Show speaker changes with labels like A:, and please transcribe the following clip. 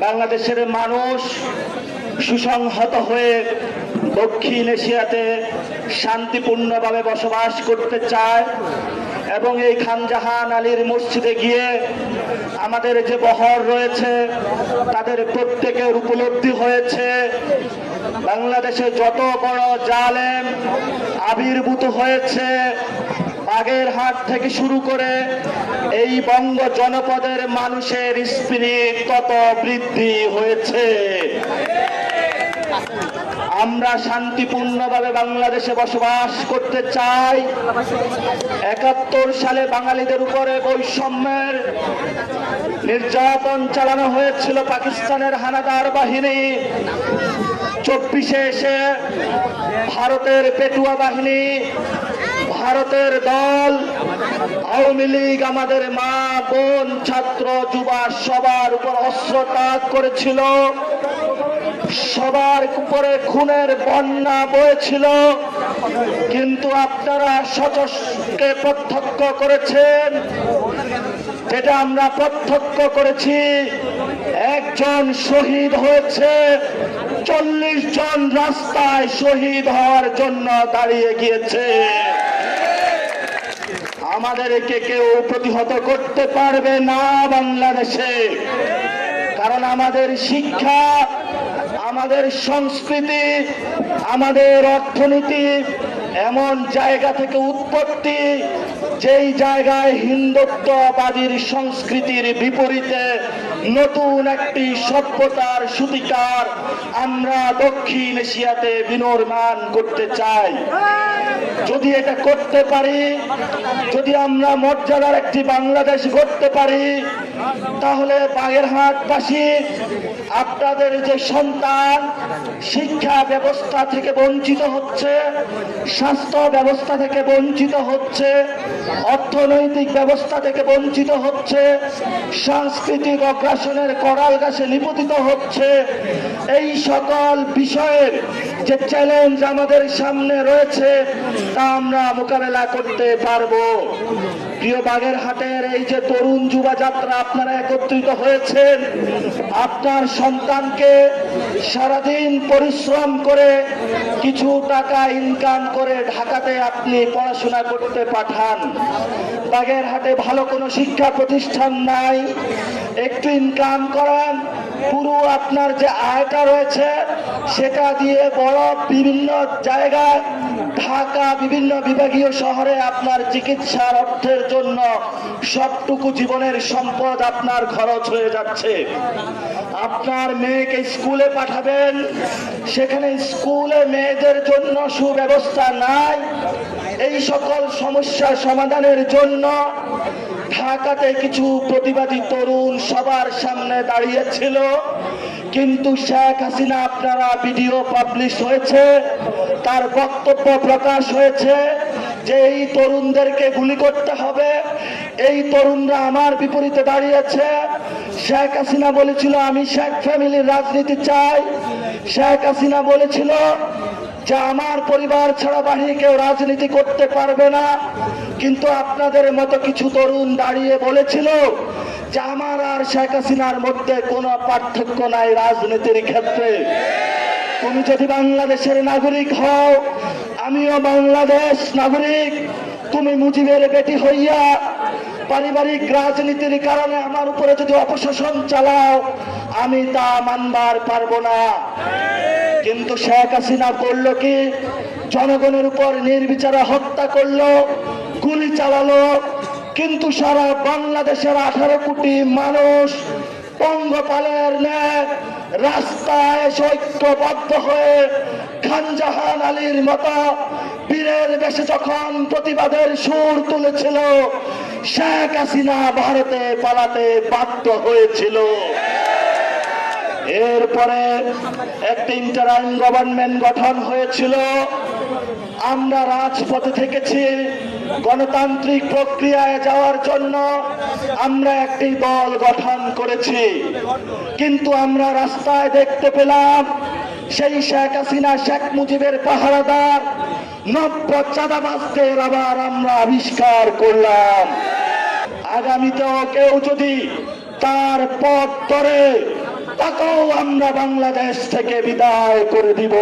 A: বাংলাদেশের মানুষ সুসংহত হয়ে দক্ষিণ এশিয়াতে শান্তিপূর্ণভাবে বসবাস করতে চায় এবং এই খান জাহান আলীর মসজিদে গিয়ে আমাদের যে বহর রয়েছে তাদের প্রত্যেকের উপলব্ধি হয়েছে বাংলাদেশে যত বড় জালেম আবির্ভূত হয়েছে বাগেরহাট থেকে শুরু করে এই বঙ্গ জনপদের মানুষের স্পিরিট তত বৃদ্ধি হয়েছে। আমরা শান্তিপূর্ণভাবে বাংলাদেশে বসবাস করতে চাই। ৭১ সালে বাঙালিদের উপরে বৈষম্যের নির্যাতন চালানো হয়েছিল পাকিস্তানের হানাদার বাহিনী। ২৪-এ এসে ভারতের পেটুয়া বাহিনী, ভারতের দল, আওয়ামী লীগ আমাদের মা বোন ছাত্র যুবা সবার উপর অস্ত্রপাত করেছিল, সবার উপরে খুনের বন্যা বয়েছিল। কিন্তু আপনারা সচক্ষে প্রত্যক্ষ করেছেন, যেটা আমরা প্রত্যক্ষ করেছি, একজন শহীদ হয়েছে, ৪০ জন রাস্তায় শহীদ হওয়ার জন্য দাঁড়িয়ে গিয়েছে। আমাদেরকে কেউ প্রতিহত করতে পারবে না বাংলাদেশে, কারণ আমাদের শিক্ষা, আমাদের সংস্কৃতি, আমাদের অর্থনীতি এমন জায়গা থেকে উৎপত্তি যেই জায়গায় হিন্দুত্ববাদীর সংস্কৃতির বিপরীতে নতুন একটি সভ্যতার সূতিকার আমরা দক্ষিণ এশিয়াতে বিনির্মাণ করতে চাই। যদি এটা করতে পারি, যদি আমরা মর্যাদার একটি বাংলাদেশ গড়তে পারি, তাহলে বাগেরহাটবাসী আপনাদের যে সন্তান শিক্ষা ব্যবস্থা থেকে বঞ্চিত হচ্ছে, স্বাস্থ্য ব্যবস্থা থেকে বঞ্চিত হচ্ছে, অর্থনৈতিক ব্যবস্থা থেকে বঞ্চিত হচ্ছে, সাংস্কৃতিক অগ্রাসনের করাল গাছে নিপতিত হচ্ছে, এই সকল বিষয়ের যে চ্যালেঞ্জ আমাদের সামনে রয়েছে তা আমরা মোকাবেলা করতে পারবো। প্রিয় বাগেরহাটের এই যে তরুণ যুবা যাত্রা আপনারা একত্রিত হয়েছেন, আপনার সন্তানকে সারাদিন পরিশ্রম করে কিছু টাকা ইনকাম করে ঢাকাতে আপনি পড়াশোনা করতে পাঠান। বাগেরহাটে ভালো কোনো শিক্ষা প্রতিষ্ঠান নাই, একটু ইনকাম করান, পুরো আপনার যে আয়টা রয়েছে সেটা দিয়ে বড় বিভিন্ন জায়গায় ঢাকা বিভিন্ন বিভাগীয় শহরে আপনার চিকিৎসার অর্থের জন্য সবটুকু জীবনের সম্পদ আপনার খরচ হয়ে যাচ্ছে। আপনার মেয়েকে স্কুলে পাঠাবেন, সেখানে স্কুলে মেয়েদের জন্য সুব্যবস্থা নাই। এই সকল সমস্যা সমাধানের জন্য ঢাকাতে কিছু প্রতিবাদী তরুণ সবার সামনে দাঁড়িয়েছিল, কিন্তু শেখ হাসিনা আপনারা ভিডিও পাবলিশ হয়েছে, তার বক্তব্য প্রকাশ হয়েছে যে এই তরুণদেরকে গুলি করতে হবে, এই তরুণরা আমার বিপরীতে দাঁড়িয়েছে। শেখ হাসিনা বলেছিল আমি শেখ ফ্যামিলির রাজনীতি চাই, শেখ হাসিনা বলেছিল যে আমার পরিবার ছাড়া বাহিনী কেউ রাজনীতি করতে পারবে না, কিন্তু আপনাদের মতো কিছু তরুণ দাঁড়িয়ে বলেছিল যে আমার আর শেখ হাসিনার মধ্যে কোনো পার্থক্য নাই রাজনীতির ক্ষেত্রে। তুমি যদি বাংলাদেশের নাগরিক হও, আমিও বাংলাদেশ নাগরিক, তুমি মুজিবের বেটি হইয়া পারিবারিক রাজনীতির কারণে আমার উপরে যদি অপশাসন চালাও, আমি তা মানবার পারবো না। কিন্তু শেখ হাসিনা করলো কি, জনগণের উপর নির্বিচারে হত্যা করলো, গুলি চালালো, কিন্তু সারা বাংলাদেশের 18 কোটি মানুষ পঙ্গপালের ন্যায় রাস্তায় ঐক্যবদ্ধ হয়ে খান জাহান আলীর মতো বীরের বেশে যখন প্রতিবাদের সুর তুলেছিল, শেখ হাসিনা ভারতে পালাতে বাধ্য হয়েছিল। এরপরে একটি ইন্টারাইম গভর্নমেন্ট গঠন হয়েছিল। আমরা রাজপথে থেকেছি গণতান্ত্রিক প্রক্রিয়ায় যাওয়ার জন্য, আমরা একটি দল গঠন করেছি, কিন্তু আমরা রাস্তায় দেখতে পেলাম সেই শেখ হাসিনা শেখ মুজিবের পাহারাদার নব্য চাঁদাবাজদের আবার আমরা আবিষ্কার করলাম। আগামীতেও কেউ যদি তার পথ ধরে তাকেও আমরা বাংলাদেশ থেকে বিদায় করে দিব।